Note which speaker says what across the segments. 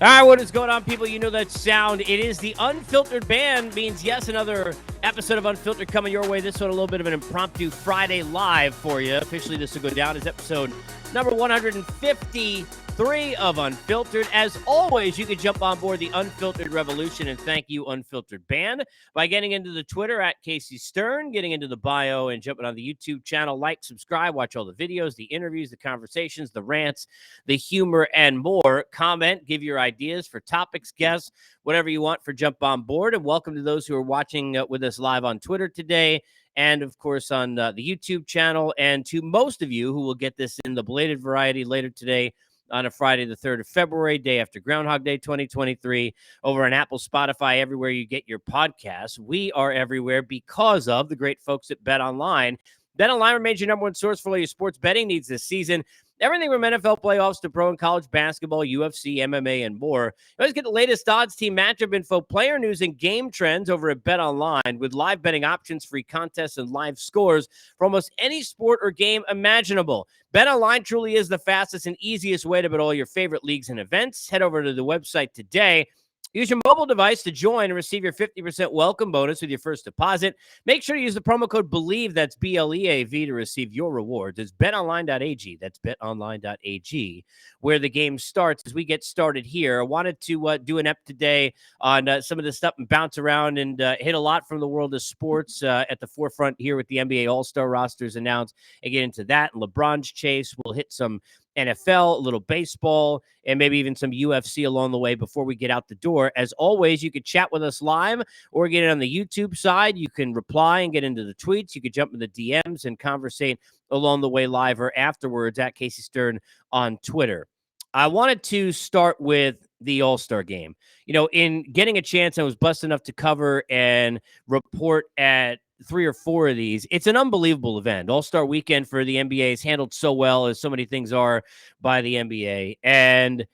Speaker 1: All right, what is going on, people? You know that sound. It is the Unfiltered Band. Means, yes, another episode of Unfiltered coming your way. This one, a little bit of an impromptu Friday live for you. Officially, this will go down as episode number 153 of Unfiltered. As always, you can jump on board the Unfiltered Revolution, and thank you, Unfiltered Band, by getting into the Twitter at Casey Stern, getting into the bio, and jumping on the YouTube channel. Like, subscribe, watch all the videos, the interviews, the conversations, the rants, the humor, and more. Comment, give your ideas for topics, guests, whatever you want for Jump On Board. And welcome to those who are watching with us live on Twitter today, and of course on the YouTube channel, and to most of you who will get this in the belated variety later today on a Friday, the 3rd of February, day after Groundhog Day 2023, over on Apple, Spotify, everywhere you get your podcasts. We are everywhere because of the great folks at Bet Online. Bet Online remains your number one source for all your sports betting needs this season. Everything from NFL playoffs to pro and college basketball, UFC, MMA, and more. You always get the latest odds, team matchup info, player news, and game trends over at Bet Online with live betting options, free contests, and live scores for almost any sport or game imaginable. Bet Online truly is the fastest and easiest way to bet all your favorite leagues and events. Head over to the website today. Use your mobile device to join and receive your 50% welcome bonus with your first deposit. Make sure to use the promo code BELIEVE, that's BLEAV, to receive your rewards. It's betonline.ag. That's betonline.ag, where the game starts. As we get started here, I wanted to do an ep today on some of the stuff and bounce around and hit a lot from the world of sports at the forefront here with the NBA All-Star rosters announced, and get into that and LeBron's chase. We'll hit some NFL, a little baseball, and maybe even some UFC along the way before we get out the door. As always, you can chat with us live or get it on the YouTube side. You can reply and get into the tweets. You can jump in the DMs and conversate along the way live or afterwards at Casey Stern on Twitter. I wanted to start with the All-Star game. You know, in getting a chance, I was blessed enough to cover and report at 3 or 4 of these. It's an unbelievable event. All-Star weekend for the NBA is handled so well, as so many things are by the NBA. And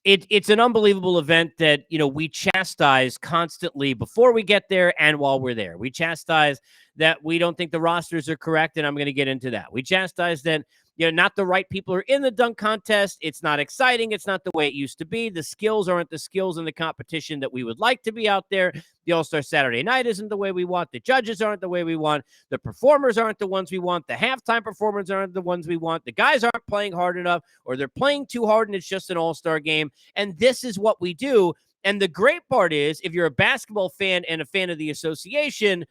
Speaker 1: it's an unbelievable event that, you know, we chastise constantly before we get there and while we're there. We chastise that we don't think the rosters are correct, and I'm going to get into that. We chastise that, you know, not the right people are in the dunk contest. It's not exciting. It's not the way it used to be. The skills aren't the skills in the competition that we would like to be out there. The All-Star Saturday night isn't the way we want. The judges aren't the way we want. The performers aren't the ones we want. The halftime performers aren't the ones we want. The guys aren't playing hard enough, or they're playing too hard and it's just an All-Star game. And this is what we do. And the great part is, if you're a basketball fan and a fan of the association,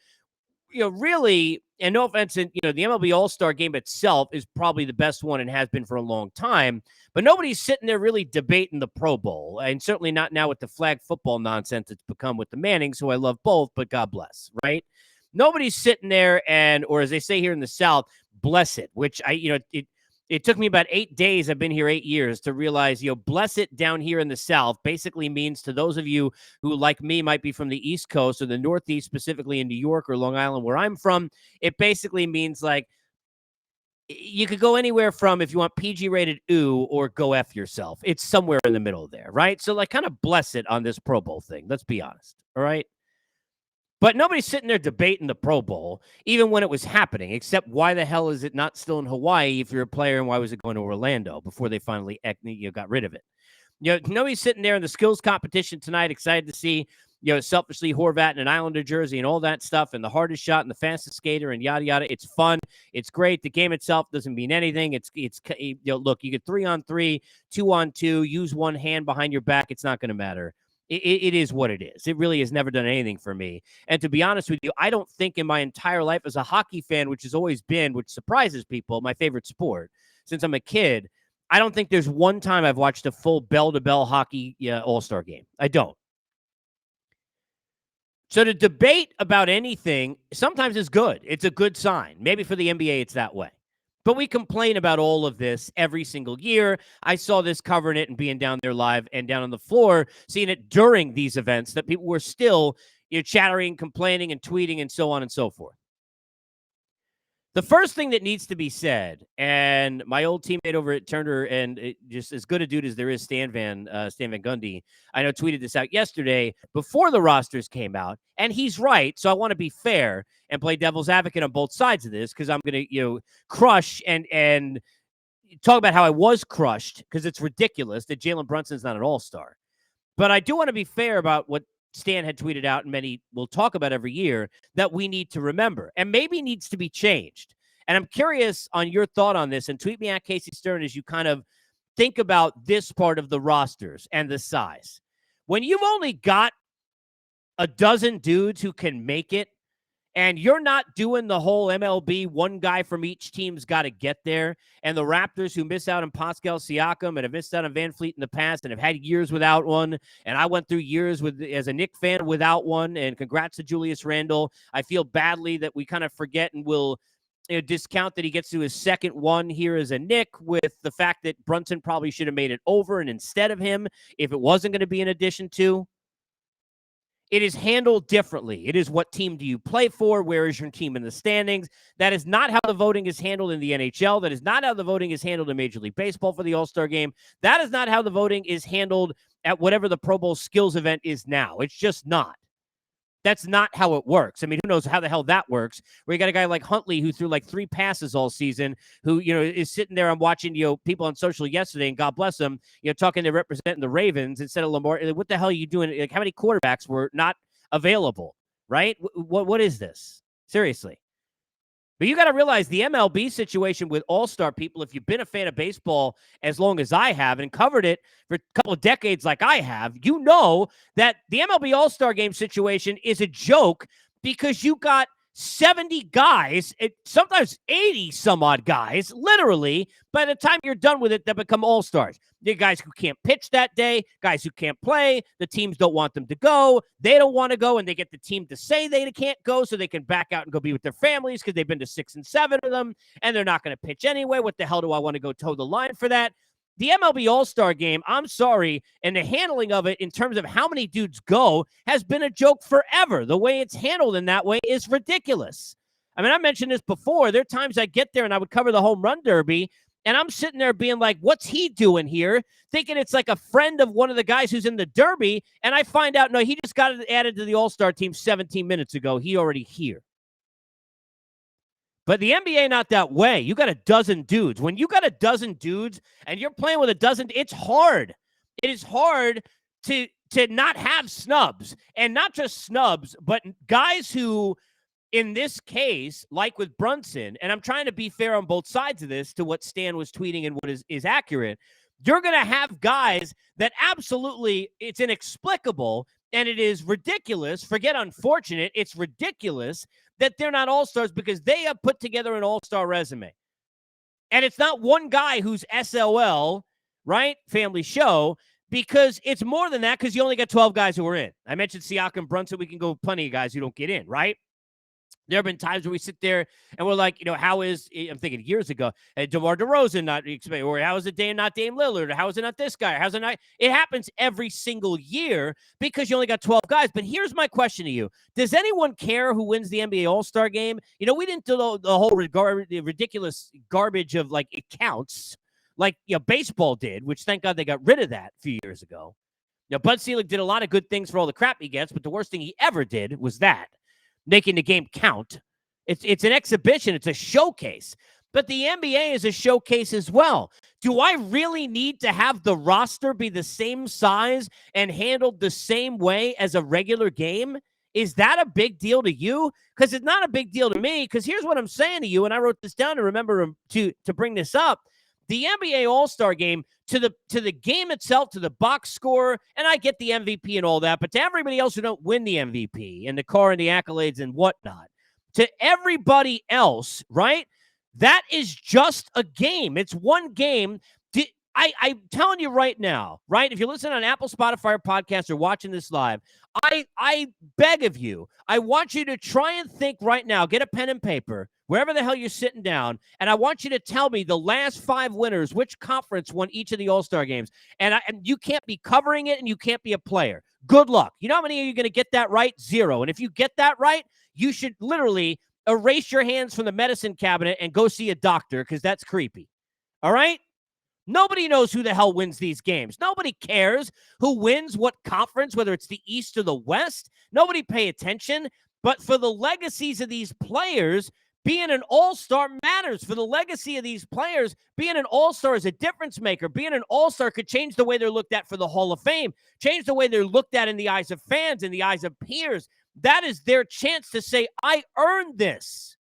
Speaker 1: you know, really, and no offense, and you know, the MLB All-Star game itself is probably the best one and has been for a long time, but nobody's sitting there really debating the Pro Bowl, and certainly not now with the flag football nonsense it's become with the Mannings, who I love both, but God bless, right? Nobody's sitting there and, or as they say here in the South, bless it, which it took me about 8 days. I've been here 8 years to realize, you know, bless it down here in the South basically means, to those of you who, like me, might be from the East Coast or the Northeast, specifically in New York or Long Island, where I'm from, it basically means like you could go anywhere from, if you want PG rated ooh, or go F yourself. It's somewhere in the middle there, right? So like kind of bless it on this Pro Bowl thing. Let's be honest. All right. But nobody's sitting there debating the Pro Bowl, even when it was happening, except why the hell is it not still in Hawaii if you're a player, and why was it going to Orlando before they finally got rid of it? You know, nobody's sitting there in the skills competition tonight excited to see, you know, selfishly Horvat in an Islander jersey and all that stuff, and the hardest shot and the fastest skater and yada, yada. It's fun. It's great. The game itself doesn't mean anything. It's you know, look, you get 3-on-3, 2-on-2, use one hand behind your back. It's not going to matter. It is what it is. It really has never done anything for me. And to be honest with you, I don't think in my entire life as a hockey fan, which has always been, which surprises people, my favorite sport since I'm a kid, I don't think there's one time I've watched a full bell-to-bell hockey All-Star game. I don't. So to debate about anything sometimes is good. It's a good sign. Maybe for the NBA it's that way. But we complain about all of this every single year. I saw this covering it and being down there live and down on the floor, seeing it during these events, that people were still, you know, chattering, complaining, and tweeting, and so on and so forth. The first thing that needs to be said, and my old teammate over at Turner, and just as good a dude as there is, Stan Van Gundy, I know, tweeted this out yesterday before the rosters came out, and he's right. So I want to be fair and play devil's advocate on both sides of this, because I'm going to, you know, crush and talk about how I was crushed, because it's ridiculous that Jalen Brunson's not an all-star. But I do want to be fair about what Stan had tweeted out, and many will talk about every year, that we need to remember and maybe needs to be changed. And I'm curious on your thought on this, and tweet me at Casey Stern as you kind of think about this part of the rosters and the size. When you've only got a dozen dudes who can make it, and you're not doing the whole MLB, one guy from each team's got to get there, and the Raptors who miss out on Pascal Siakam and have missed out on Van Fleet in the past and have had years without one, and I went through years with as a Knick fan without one, and congrats to Julius Randle. I feel badly that we kind of forget and will discount that he gets to his second one here as a Knick, with the fact that Brunson probably should have made it over and instead of him if it wasn't going to be an addition to. It is handled differently. It is what team do you play for? Where is your team in the standings? That is not how the voting is handled in the NHL. That is not how the voting is handled in Major League Baseball for the All-Star Game. That is not how the voting is handled at whatever the Pro Bowl skills event is now. It's just not. That's not how it works. I mean, who knows how the hell that works, where you got a guy like Huntley who threw like 3 passes all season, who, is sitting there. I'm watching, people on social yesterday, and God bless them, talking to representing the Ravens instead of Lamar. What the hell are you doing? Like, how many quarterbacks were not available, right? What is this? Seriously. But you got to realize the MLB situation with all-star people, if you've been a fan of baseball as long as I have and covered it for a couple of decades like I have, you know that the MLB all-star game situation is a joke because you got 70 guys, sometimes 80 some odd guys, literally, by the time you're done with it, that become all-stars. The guys who can't pitch that day, guys who can't play, the teams don't want them to go, they don't want to go, and they get the team to say they can't go so they can back out and go be with their families because they've been to 6 and 7 of them, and they're not going to pitch anyway. What the hell do I want to go toe the line for that? The MLB All-Star Game, I'm sorry, and the handling of it in terms of how many dudes go has been a joke forever. The way it's handled in that way is ridiculous. I mean, I mentioned this before. There are times I get there and I would cover the home run derby, and I'm sitting there being like, what's he doing here? Thinking it's like a friend of one of the guys who's in the derby, and I find out, no, he just got added to the All-Star team 17 minutes ago. He already here. But the NBA, not that way. You got a dozen dudes. When you got a dozen dudes and you're playing with a dozen, it's hard. It is hard to not have snubs. And not just snubs, but guys who, in this case, like with Brunson, and I'm trying to be fair on both sides of this to what Stan was tweeting and what is accurate, you're going to have guys that absolutely, it's inexplicable and it is ridiculous. Forget unfortunate. It's ridiculous that they're not all-stars because they have put together an all-star resume. And it's not one guy who's SOL, right? Family show, because it's more than that because you only got 12 guys who are in. I mentioned Siakam, Brunson. We can go plenty of guys who don't get in, right? There have been times where we sit there and we're like, how is, I'm thinking years ago, DeMar DeRozan not expected, or how is it not Dame Lillard, or how is it not this guy, or how's it not? It happens every single year because you only got 12 guys. But here's my question to you. Does anyone care who wins the NBA All-Star Game? We didn't do the whole ridiculous garbage of like it counts, like baseball did, which thank God they got rid of that a few years ago. Bud Selig did a lot of good things for all the crap he gets, but the worst thing he ever did was that. Making the game count. It's an exhibition. It's a showcase. But the NBA is a showcase as well. Do I really need to have the roster be the same size and handled the same way as a regular game? Is that a big deal to you? Because it's not a big deal to me. Because here's what I'm saying to you, and I wrote this down to remember to bring this up. The NBA All-Star Game, to the game itself, to the box score, and I get the MVP and all that, but to everybody else who don't win the MVP and the car and the accolades and whatnot, to everybody else, right? That is just a game. It's one game. I'm telling you right now, right? If you're listening on Apple, Spotify, or podcast, or watching this live, I beg of you, I want you to try and think right now, get a pen and paper, wherever the hell you're sitting down, and I want you to tell me the last 5 winners, which conference won each of the All-Star games. And you can't be covering it, and you can't be a player. Good luck. You know how many of you are going to get that right? 0. And if you get that right, you should literally erase your hands from the medicine cabinet and go see a doctor, because that's creepy. All right? Nobody knows who the hell wins these games. Nobody cares who wins what conference, whether it's the East or the West. Nobody pay attention. But for the legacies of these players, Being an all-star matters for the legacy of these players. Being an all-star is a difference maker. Being an all-star could change the way they're looked at for the Hall of Fame, change the way they're looked at in the eyes of fans, in the eyes of peers. That is their chance to say, I earned this.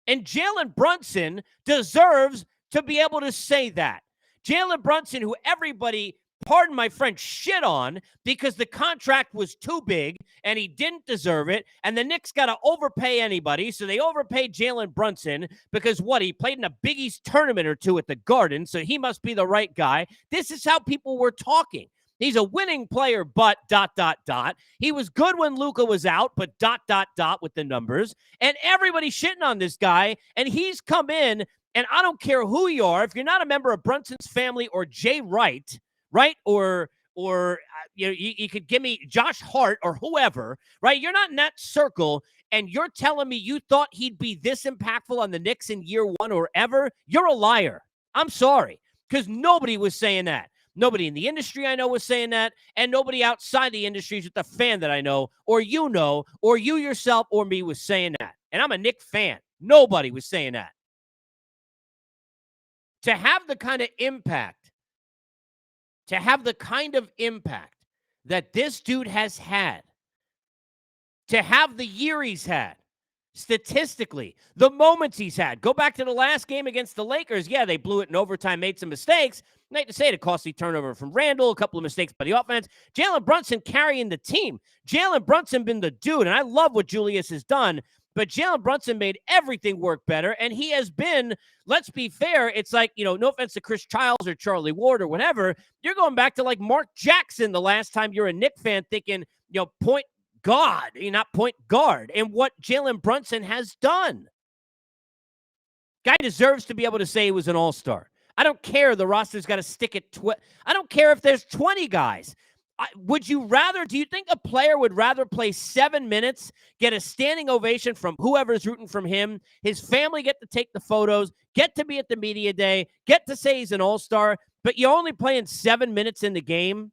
Speaker 1: And Jalen Brunson deserves to be able to say that. Jalen Brunson, who everybody, pardon my French, shit on because the contract was too big and he didn't deserve it. And the Knicks got to overpay anybody. So they overpaid Jalen Brunson because what? He played in a Big East tournament or two at the Garden. So he must be the right guy. This is how people were talking. He's a winning player, but ... He was good when Luka was out, but ... with the numbers. And everybody's shitting on this guy. And he's come in, and I don't care who you are. If you're not a member of Brunson's family or Jay Wright, right? Or you could give me Josh Hart or whoever, right? You're not in that circle, and you're telling me you thought he'd be this impactful on the Knicks in year one or ever. You're a liar. I'm sorry, because nobody was saying that. Nobody in the industry I know was saying that, and nobody outside the industry with the fan that I know, or you yourself or me was saying that. And I'm a Knick fan. Nobody was saying that. To have the kind of impact that this dude has had, to have the year he's had, statistically, the moments he's had. Go back to the last game against the Lakers. Yeah, they blew it in overtime, made some mistakes. I hate to say it, a costly turnover from Randall, a couple of mistakes by the offense. Jalen Brunson carrying the team. Jalen Brunson been the dude, and I love what Julius has done, but Jalen Brunson made everything work better, and he has been, let's be fair, it's like, no offense to Chris Childs or Charlie Ward or whatever, you're going back to like Mark Jackson the last time you're a Knick fan thinking, point guard, not point guard, and what Jalen Brunson has done. Guy deserves to be able to say he was an all-star. I don't care. The roster's got to stick at I don't care if there's 20 guys. Do you think a player would rather play 7 minutes, get a standing ovation from whoever's rooting from him, his family get to take the photos, get to be at the media day, get to say he's an all-star, but you're only playing 7 minutes in the game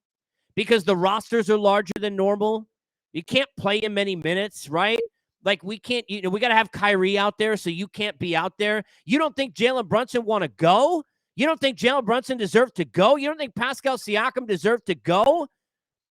Speaker 1: because the rosters are larger than normal? You can't play in many minutes, right? Like we can't, we got to have Kyrie out there, so you can't be out there. You don't think Jalen Brunson want to go? You don't think Jalen Brunson deserved to go? You don't think Pascal Siakam deserved to go?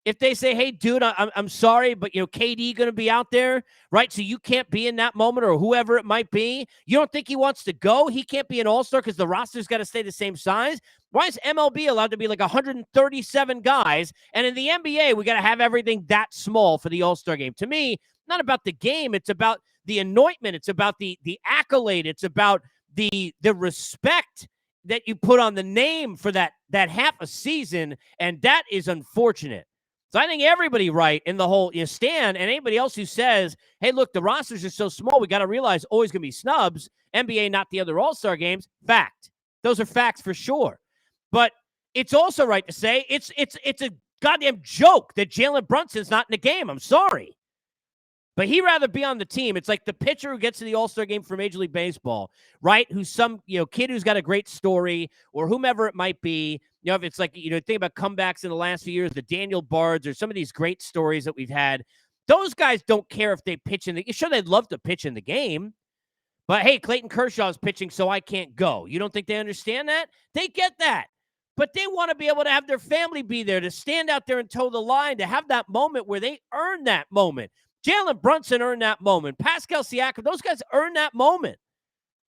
Speaker 1: If they say, hey, dude, I'm sorry, but, KD going to be out there, right? So you can't be in that moment or whoever it might be. You don't think he wants to go? He can't be an all-star because the roster's got to stay the same size? Why is MLB allowed to be like 137 guys? And in the NBA, we got to have everything that small for the all-star game. To me, not about the game. It's about the anointment. It's about the accolade. It's about the respect that you put on the name for that half a season, and that is unfortunate. So I think everybody right in the whole Stan and anybody else who says, hey, look, the rosters are so small, we got to realize always going to be snubs, NBA, not the other all-star games. Fact. Those are facts for sure. But it's also right to say it's a goddamn joke that Jalen Brunson's not in the game. I'm sorry. But he'd rather be on the team. It's like the pitcher who gets to the All-Star game for Major League Baseball, right? Who's some, kid who's got a great story or whomever it might be. If it's like, think about comebacks in the last few years, the Daniel Bards or some of these great stories that we've had. Those guys don't care if they pitch in the, sure, they'd love to pitch in the game. But hey, Clayton Kershaw's pitching, so I can't go. You don't think they understand that? They get that. But they want to be able to have their family be there, to stand out there and toe the line, to have that moment where they earn that moment. Jalen Brunson earned that moment. Pascal Siakam, those guys earned that moment.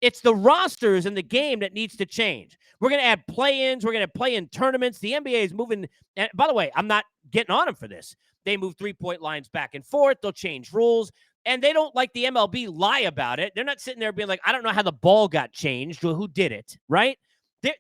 Speaker 1: It's the rosters in the game that needs to change. We're going to add play-ins. We're going to play in tournaments. The NBA is moving. And by the way, I'm not getting on them for this. They move three-point lines back and forth. They'll change rules. And they don't like the MLB lie about it. They're not sitting there being like, I don't know how the ball got changed or who did it, right?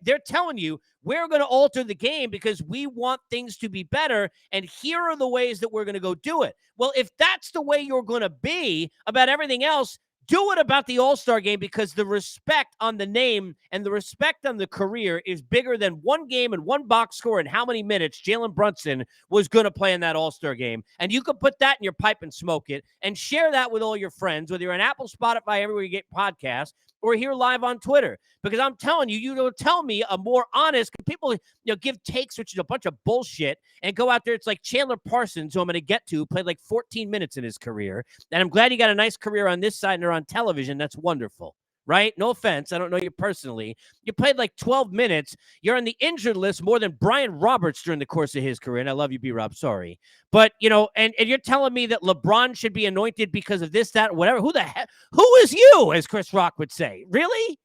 Speaker 1: They're telling you, we're going to alter the game because we want things to be better, and here are the ways that we're going to go do it. Well, if that's the way you're going to be about everything else, do it about the All-Star game, because the respect on the name and the respect on the career is bigger than one game and one box score and how many minutes Jalen Brunson was going to play in that All-Star game. And you can put that in your pipe and smoke it and share that with all your friends, whether you're on Apple, Spotify, everywhere you get podcasts, or here live on Twitter. Because I'm telling you, you don't tell me a more honest, people, give takes, which is a bunch of bullshit, and go out there. It's like Chandler Parsons, who I'm going to get to, played like 14 minutes in his career. And I'm glad he got a nice career on this side and they're on television. That's wonderful. right? No offense. I don't know you personally. You played like 12 minutes. You're on the injured list more than Brian Roberts during the course of his career. And I love you, B-Rob. Sorry. But, and you're telling me that LeBron should be anointed because of this, that, whatever. Who the heck? Who is you, as Chris Rock would say? Really?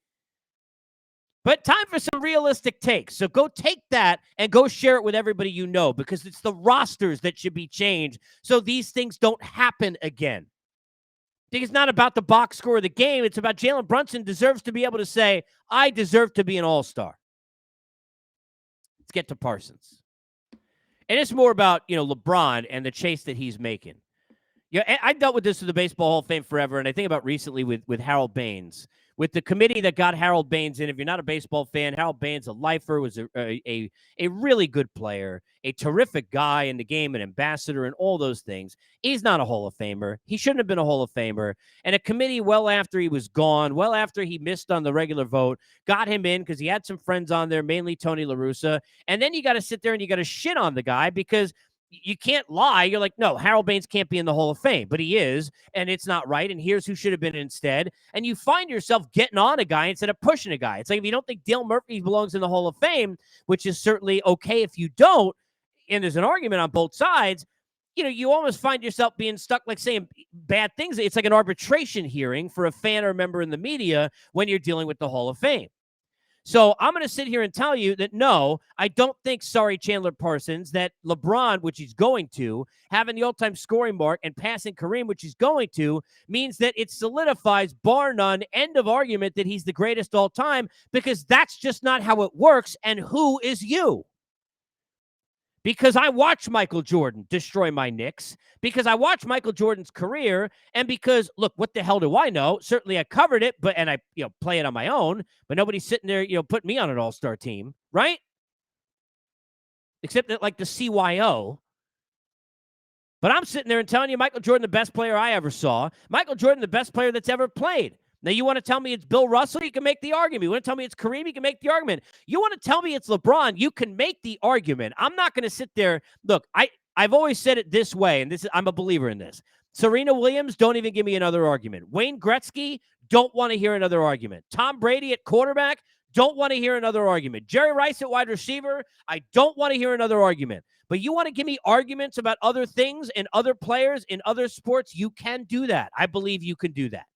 Speaker 1: But time for some realistic takes. So go take that and go share it with everybody you know, because it's the rosters that should be changed so these things don't happen again. I think it's not about the box score of the game. It's about Jalen Brunson deserves to be able to say, I deserve to be an all-star. Let's get to Parsons. And it's more about, LeBron and the chase that he's making. Yeah, I dealt with this with the Baseball Hall of Fame forever, and I think about recently with Harold Baines. With the committee that got Harold Baines in, if you're not a baseball fan, Harold Baines, a lifer, was a really good player, a terrific guy in the game, an ambassador, and all those things. He's not a Hall of Famer. He shouldn't have been a Hall of Famer. And a committee, well after he was gone, well after he missed on the regular vote, got him in because he had some friends on there, mainly Tony La Russa. And then you got to sit there and you got to shit on the guy because you can't lie. You're like, no, Harold Baines can't be in the Hall of Fame, but he is, and it's not right. And here's who should have been instead. And you find yourself getting on a guy instead of pushing a guy. It's like if you don't think Dale Murphy belongs in the Hall of Fame, which is certainly okay if you don't, and there's an argument on both sides, you almost find yourself being stuck like saying bad things. It's like an arbitration hearing for a fan or member in the media when you're dealing with the Hall of Fame. So I'm going to sit here and tell you that, no, I don't think, sorry, Chandler Parsons, that LeBron, which he's going to, having the all-time scoring mark and passing Kareem, which he's going to, means that it solidifies, bar none, end of argument, that he's the greatest all time, because that's just not how it works. And who is you? Because I watched Michael Jordan destroy my Knicks, because I watched Michael Jordan's career, and because, look, what the hell do I know? Certainly I covered it, and I play it on my own, but nobody's sitting there, putting me on an all-star team, right? Except that, like, the CYO. But I'm sitting there and telling you Michael Jordan, the best player I ever saw. Michael Jordan, the best player that's ever played. Now, you want to tell me it's Bill Russell? You can make the argument. You want to tell me it's Kareem? You can make the argument. You want to tell me it's LeBron? You can make the argument. I'm not going to sit there. Look, I've always said it this way, and I'm a believer in this. Serena Williams, don't even give me another argument. Wayne Gretzky, don't want to hear another argument. Tom Brady at quarterback, don't want to hear another argument. Jerry Rice at wide receiver, I don't want to hear another argument. But you want to give me arguments about other things and other players in other sports, you can do that. I believe you can do that.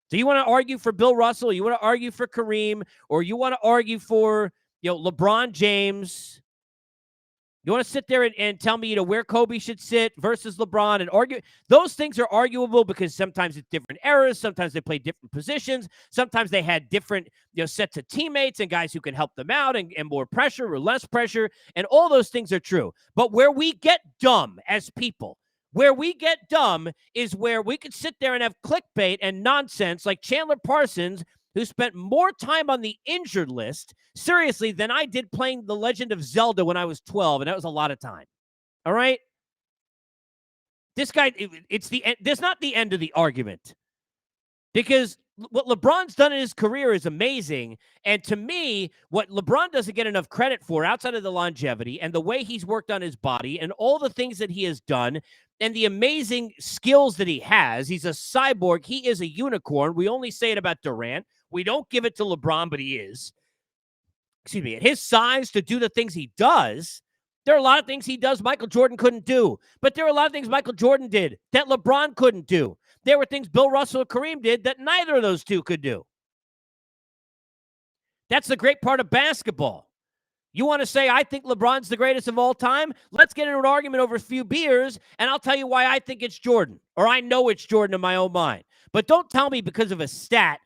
Speaker 1: So you want to argue for Bill Russell, you want to argue for Kareem, or you want to argue for, LeBron James. You want to sit there and tell me, where Kobe should sit versus LeBron and argue. Those things are arguable because sometimes it's different eras. Sometimes they play different positions. Sometimes they had different, sets of teammates and guys who can help them out and more pressure or less pressure. And all those things are true. But where we get dumb as people, where we get dumb is where we could sit there and have clickbait and nonsense like Chandler Parsons, who spent more time on the injured list, seriously, than I did playing The Legend of Zelda when I was 12, and that was a lot of time. All right? This guy, there's not the end of the argument. Because what LeBron's done in his career is amazing. And to me, what LeBron doesn't get enough credit for outside of the longevity and the way he's worked on his body and all the things that he has done and the amazing skills that he has. He's a cyborg. He is a unicorn. We only say it about Durant. We don't give it to LeBron, but he is. Excuse me. At his size, to do the things he does, there are a lot of things he does Michael Jordan couldn't do. But there are a lot of things Michael Jordan did that LeBron couldn't do. There were things Bill Russell or Kareem did that neither of those two could do. That's the great part of basketball. You want to say, I think LeBron's the greatest of all time? Let's get into an argument over a few beers, and I'll tell you why I think it's Jordan, or I know it's Jordan in my own mind. But don't tell me because of a stat.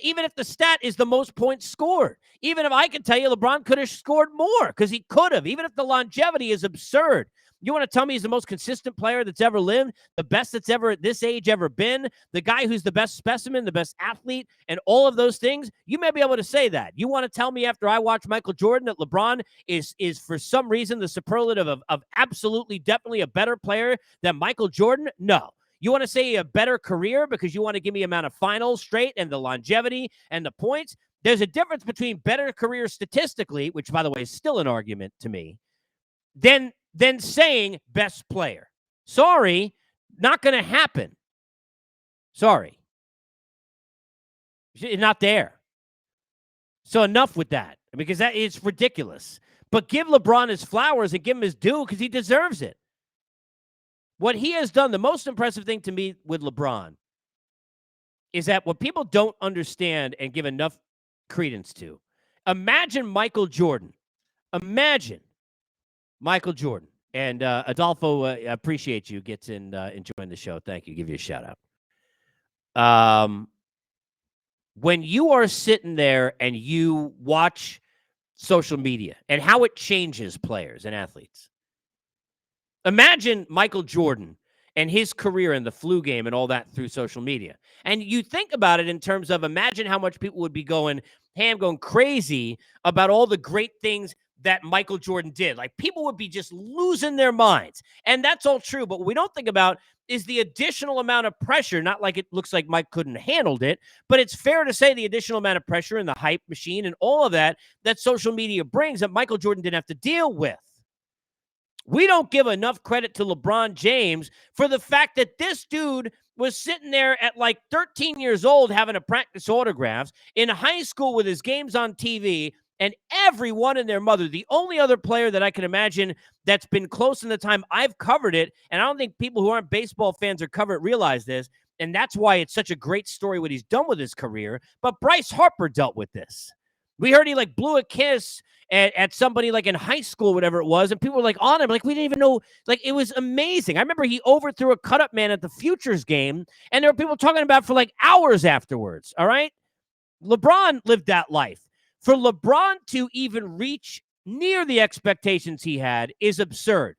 Speaker 1: Even if the stat is the most points scored. Even if I can tell you LeBron could have scored more, because he could have. Even if the longevity is absurd. You want to tell me he's the most consistent player that's ever lived, the best that's ever at this age ever been, the guy who's the best specimen, the best athlete, and all of those things? You may be able to say that. You want to tell me after I watch Michael Jordan that LeBron is for some reason the superlative of absolutely, definitely a better player than Michael Jordan? No. You want to say a better career because you want to give me amount of finals straight and the longevity and the points? There's a difference between better career statistically, which, by the way, is still an argument to me, than saying best player. Sorry, not going to happen. Sorry. It's not there. So enough with that, because that is ridiculous. But give LeBron his flowers and give him his due because he deserves it. What he has done, the most impressive thing to me with LeBron is that what people don't understand and give enough credence to. Imagine Michael Jordan. Imagine Michael Jordan. And Adolfo, appreciate you. Gets in enjoying the show. Thank you. Give you a shout out. When you are sitting there and you watch social media and how it changes players and athletes. Imagine Michael Jordan and his career in the flu game and all that through social media. And you think about it in terms of imagine how much people would be going crazy about all the great things that Michael Jordan did. Like people would be just losing their minds. And that's all true. But what we don't think about is the additional amount of pressure, not like it looks like Mike couldn't have handled it, but it's fair to say the additional amount of pressure and the hype machine and all of that social media brings that Michael Jordan didn't have to deal with. We don't give enough credit to LeBron James for the fact that this dude was sitting there at like 13 years old having to practice autographs in high school with his games on TV, and everyone and their mother, the only other player that I can imagine that's been close in the time I've covered it, and I don't think people who aren't baseball fans or cover it realize this, and that's why it's such a great story what he's done with his career, but Bryce Harper dealt with this. We heard he like blew a kiss at somebody like in high school, whatever it was, and people were like on him, like we didn't even know, like it was amazing. I remember he overthrew a cut-up man at the Futures game, and there were people talking about for like hours afterwards, all right? LeBron lived that life. For LeBron to even reach near the expectations he had is absurd.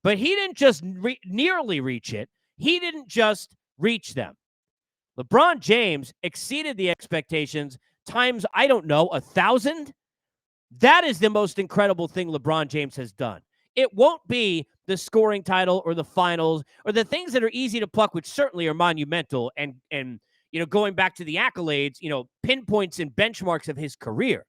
Speaker 1: But he didn't just nearly reach it. He didn't just reach them. LeBron James exceeded the expectations times, I don't know, 1,000. That is the most incredible thing LeBron James has done. It won't be the scoring title or the finals or the things that are easy to pluck, which certainly are monumental and going back to the accolades, pinpoints and benchmarks of his career.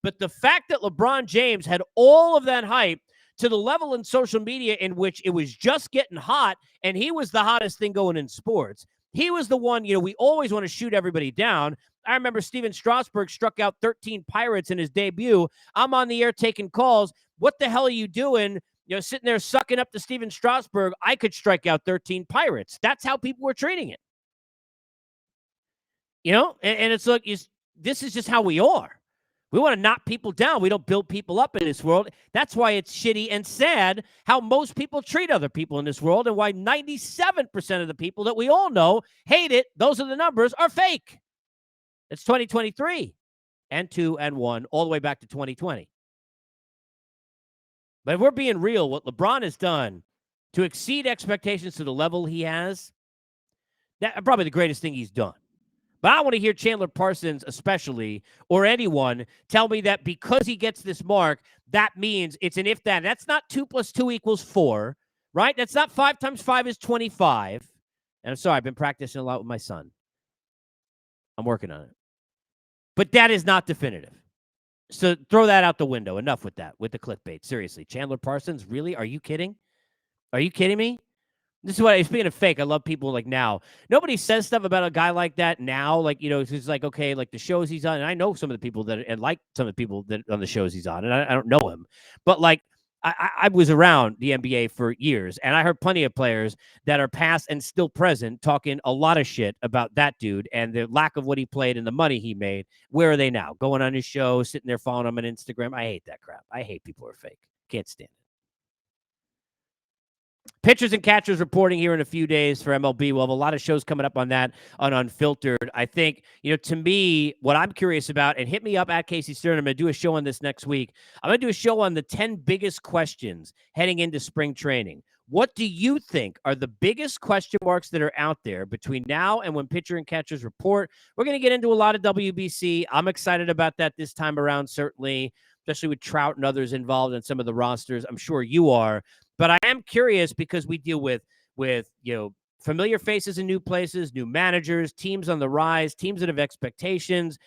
Speaker 1: But the fact that LeBron James had all of that hype to the level in social media in which it was just getting hot and he was the hottest thing going in sports. He was the one, we always want to shoot everybody down. I remember Steven Strasburg struck out 13 Pirates in his debut. I'm on the air taking calls. What the hell are you doing? Sitting there sucking up to Steven Strasburg. I could strike out 13 Pirates. That's how people were treating it. And it's like, this is just how we are. We want to knock people down. We don't build people up in this world. That's why it's shitty and sad how most people treat other people in this world and why 97% of the people that we all know hate it. Those are the numbers are fake. It's 2023 and 2 and 1 all the way back to 2020. But if we're being real, what LeBron has done to exceed expectations to the level he has, that's probably the greatest thing he's done. But I want to hear Chandler Parsons especially, or anyone, tell me that because he gets this mark, that means it's an if that. That's not 2 + 2 = 4, right? That's not 5 × 5 is 25. And I'm sorry, I've been practicing a lot with my son. I'm working on it. But that is not definitive. So throw that out the window. Enough with that, with the clickbait. Seriously, Chandler Parsons, really? Are you kidding? Are you kidding me? This is what, speaking of fake, I love people like now. Nobody says stuff about a guy like that now. Like, it's like, okay, like the shows he's on. And I know some of the people that, and like some of the people that on the shows he's on, and I don't know him. But like, I was around the NBA for years, and I heard plenty of players that are past and still present talking a lot of shit about that dude and the lack of what he played and the money he made. Where are they now? Going on his show, sitting there following him on Instagram. I hate that crap. I hate people who are fake. Can't stand it. Pitchers and catchers reporting here in a few days for MLB. We'll have a lot of shows coming up on that on Unfiltered. I think, to me, what I'm curious about, and hit me up at Casey Stern. I'm going to do a show on this next week. I'm going to do a show on the 10 biggest questions heading into spring training. What do you think are the biggest question marks that are out there between now and when pitcher and catchers report? We're going to get into a lot of WBC. I'm excited about that this time around, certainly, especially with Trout and others involved in some of the rosters. I'm sure you are. But I am curious because we deal with familiar faces in new places, new managers, teams on the rise, teams that have expectations,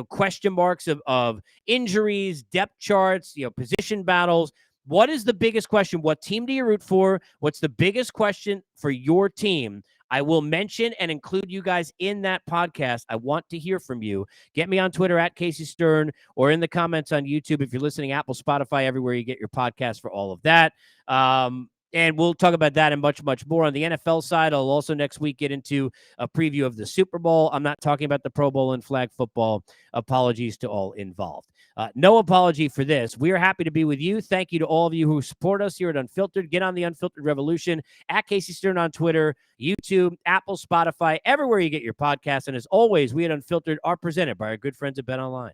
Speaker 1: question marks of injuries, depth charts, position battles. What is the biggest question? What team do you root for? What's the biggest question for your team I will mention and include you guys in that podcast. I want to hear from you. Get me on Twitter at Casey Stern or in the comments on YouTube if you're listening, Apple, Spotify, everywhere you get your podcast for all of that. And we'll talk about that and much, much more. On the NFL side, I'll also next week get into a preview of the Super Bowl. I'm not talking about the Pro Bowl and flag football. Apologies to all involved. No apology for this. We are happy to be with you. Thank you to all of you who support us here at Unfiltered. Get on the Unfiltered Revolution at Casey Stern on Twitter, YouTube, Apple, Spotify, everywhere you get your podcasts. And as always, we at Unfiltered are presented by our good friends at BetOnline.